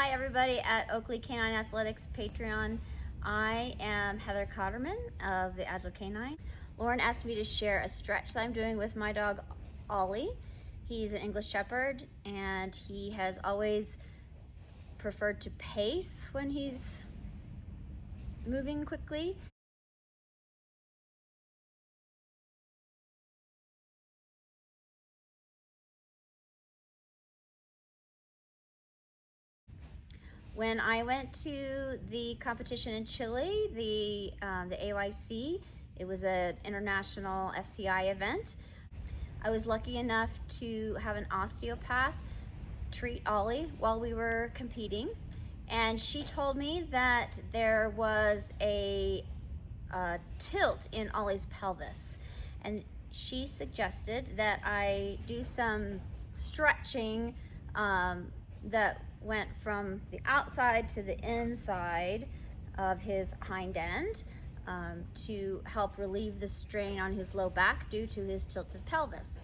Hi everybody at Oakley Canine Athletics Patreon. I am Heather Cotterman of the Agile Canine. Lauren asked me to share a stretch that I'm doing with my dog Ollie. He's an English Shepherd and he has always preferred to pace when he's moving quickly. When I went to the competition in Chile, the AYC, it was an international FCI event. I was lucky enough to have an osteopath treat Ollie while we were competing, and she told me that there was a tilt in Ollie's pelvis, and she suggested that I do some stretching that went from the outside to the inside of his hind end to help relieve the strain on his low back due to his tilted pelvis.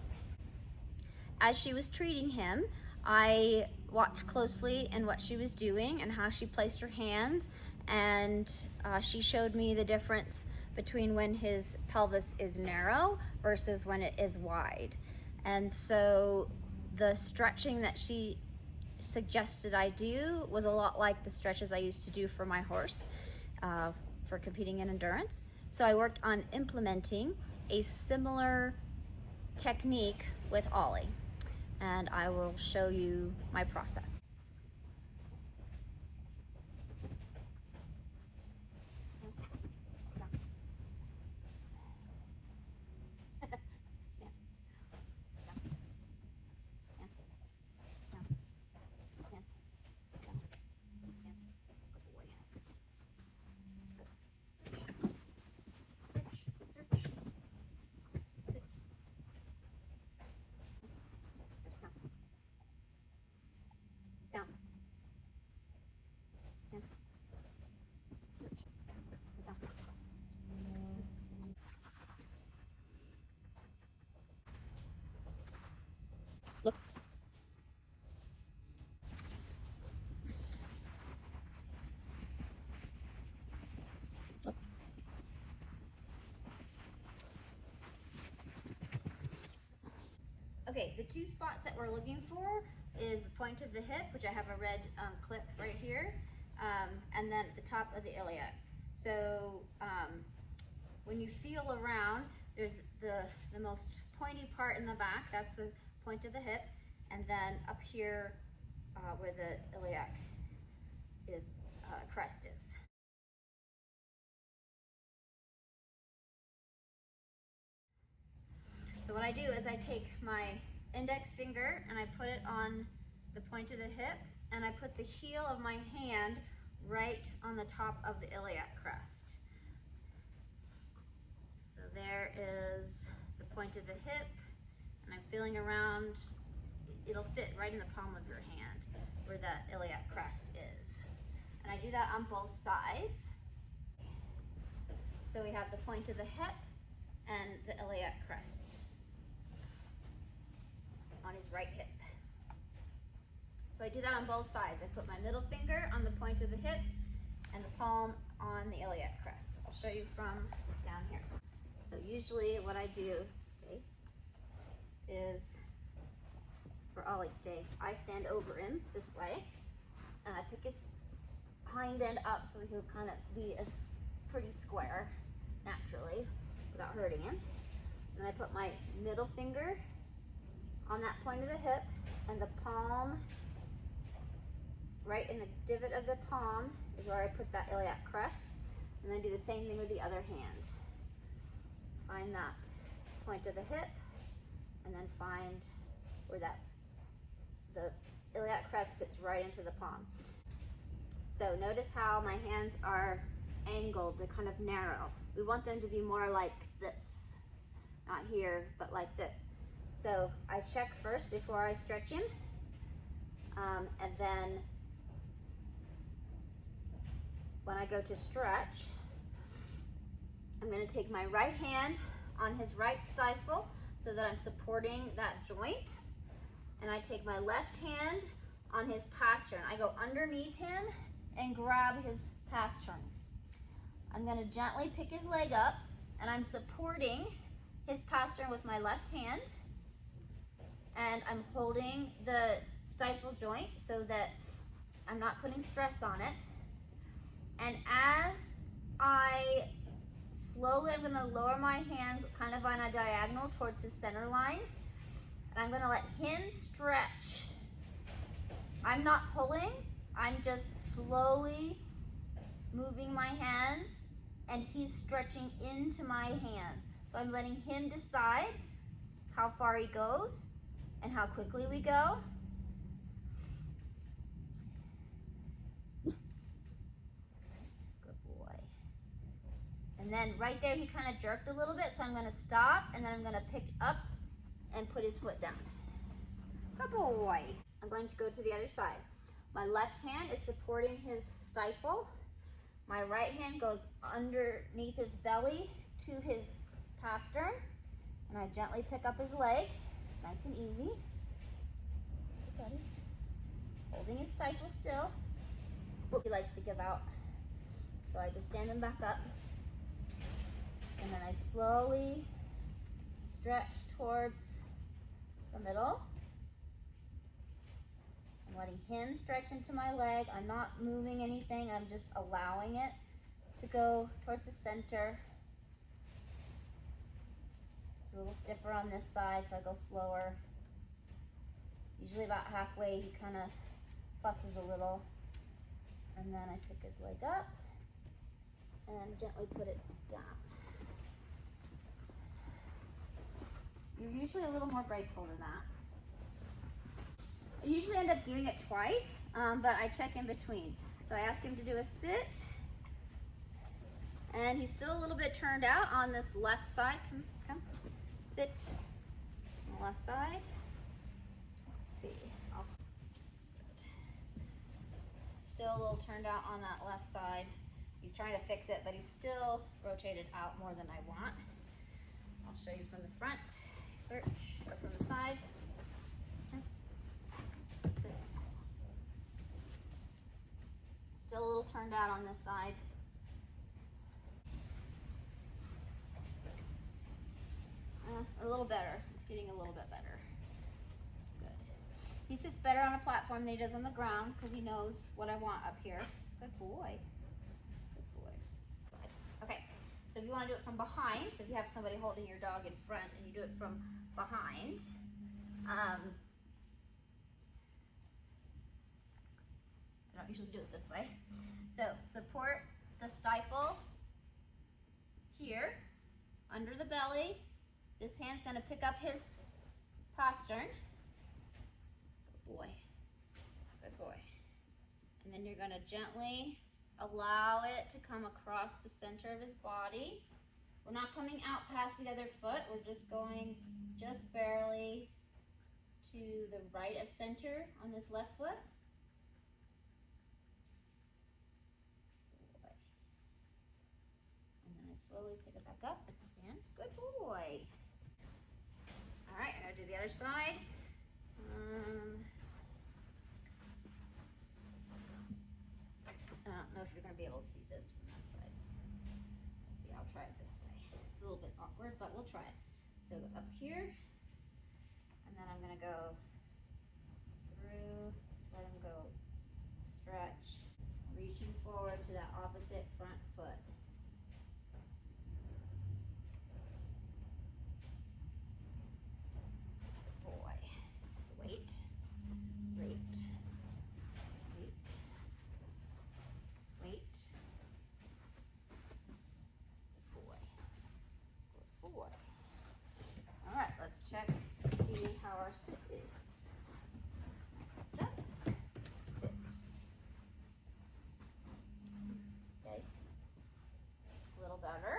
As she was treating him, I watched closely in what she was doing and how she placed her hands, and she showed me the difference between when his pelvis is narrow versus when it is wide. And so the stretching that she suggested I do was a lot like the stretches I used to do for my horse for competing in endurance. So I worked on implementing a similar technique with Ollie, and I will show you my process. Look. Look. Okay, the two spots that we're looking for is the point of the hip, which I have a red clip right here, and then at the top of the iliac. So when you feel around, there's the most pointy part in the back, that's the point of the hip, and then up here where the iliac is, crest is. So what I do is I take my index finger and I put it on the point of the hip, and I put the heel of my hand right on the top of the iliac crest. So there is the point of the hip, and I'm feeling around. It'll fit right in the palm of your hand where that iliac crest is. And I do that on both sides. So we have the point of the hip and the iliac crest on his right hip. So I do that on both sides. I put my middle finger on the point of the hip and the palm on the iliac crest. I'll show you from down here. So usually what I do, is for Ollie I stand over him this way, and I pick his hind end up so he'll kind of be pretty square naturally without hurting him. And I put my middle finger on that point of the hip, and the palm right in the divot of the palm is where I put that iliac crest, and then do the same thing with the other hand. Find that point of the hip, and then find where the iliac crest sits right into the palm. So notice how my hands are angled, they're kind of narrow. We want them to be more like this, not here, but like this. So I check first before I stretch him, and then when I go to stretch, I'm going to take my right hand on his right stifle so that I'm supporting that joint, and I take my left hand on his pastern. I go underneath him and grab his pastern. I'm going to gently pick his leg up, and I'm supporting his pastern with my left hand, and I'm holding the stifle joint so that I'm not putting stress on it. And as I slowly, I'm going to lower my hands kind of on a diagonal towards the center line, and I'm going to let him stretch. I'm not pulling, I'm just slowly moving my hands, and he's stretching into my hands. So I'm letting him decide how far he goes and how quickly we go. Good boy. And then right there, he kind of jerked a little bit, so I'm going to stop, and then I'm going to pick up and put his foot down. Good boy. I'm going to go to the other side. My left hand is supporting his stifle. My right hand goes underneath his belly to his pastern, and I gently pick up his leg, nice and easy. Buddy. Holding his stifle still. He likes to give out, so I just stand him back up, and then I slowly stretch towards the middle. I'm letting him stretch into my leg. I'm not moving anything, I'm just allowing it to go towards the center. It's a little stiffer on this side, so I go slower. Usually about halfway he kind of fusses a little, and then I pick his leg up and gently put it down. You're usually a little more graceful than that. I usually end up doing it twice, but I check in between. So I ask him to do a sit, and he's still a little bit turned out on this left side. Come, sit on the left side. Let's see. Still a little turned out on that left side. He's trying to fix it, but he's still rotated out more than I want. I'll show you from the front. Search, or from the side. Sit. Still a little turned out on this side. A little better. It's getting a little bit better. Good. He sits better on a platform than he does on the ground because he knows what I want up here. Good boy. Good boy. Okay. So if you want to do it from behind, so if you have somebody holding your dog in front and you do it from behind, I don't usually do it this way. So support the stifle here under the belly. This hand's going to pick up his pastern. Good boy. Good boy. And then you're going to gently allow it to come across the center of his body. We're not coming out past the other foot. We're just going just barely to the right of center on this left foot. And then I slowly pick it back up and stand. Good boy. All right, I'm going to do the other side. I don't know if you're going to be able to see this from that side. Let's see, I'll try it this way. It's a little bit awkward, but we'll try it. So up here, and then I'm going to go through, let him go stretch, reaching forward to that opposite front foot. Boy. Wait. Wait. Wait. Wait. Good boy. Good boy. All right, let's check, see how our sit is. Up, sit. Stay. A little better.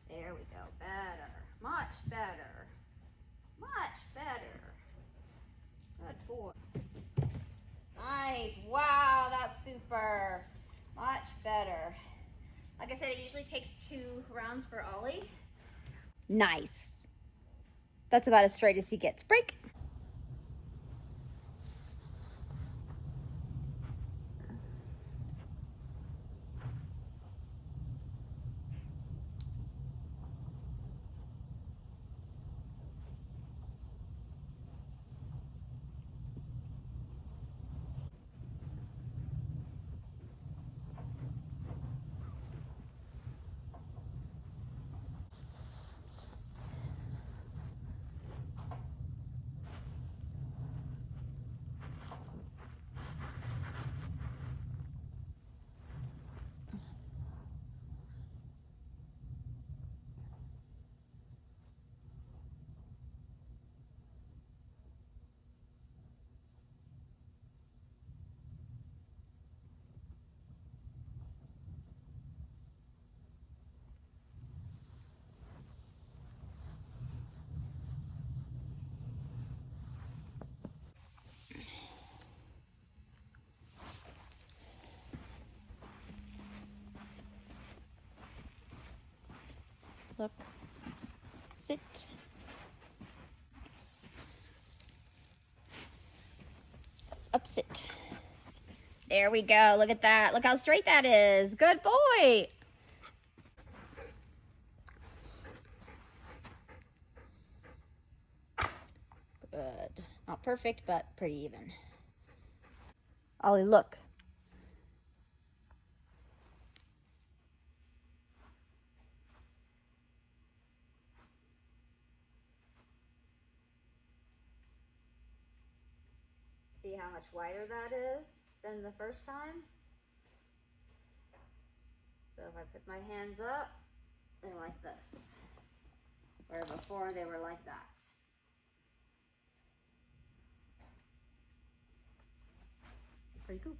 There we go. Better. Much better. Much better. Good boy. Nice. Wow, that's super. Much better. Like I said, it usually takes 2 rounds for Ollie. Nice. That's about as straight as he gets. Break. Look. Sit. Nice. Up, sit. There we go. Look at that. Look how straight that is. Good boy. Good. Not perfect, but pretty even. Ollie, look. See how much wider that is than the first time? So if I put my hands up, they're like this. Where before they were like that. Pretty cool.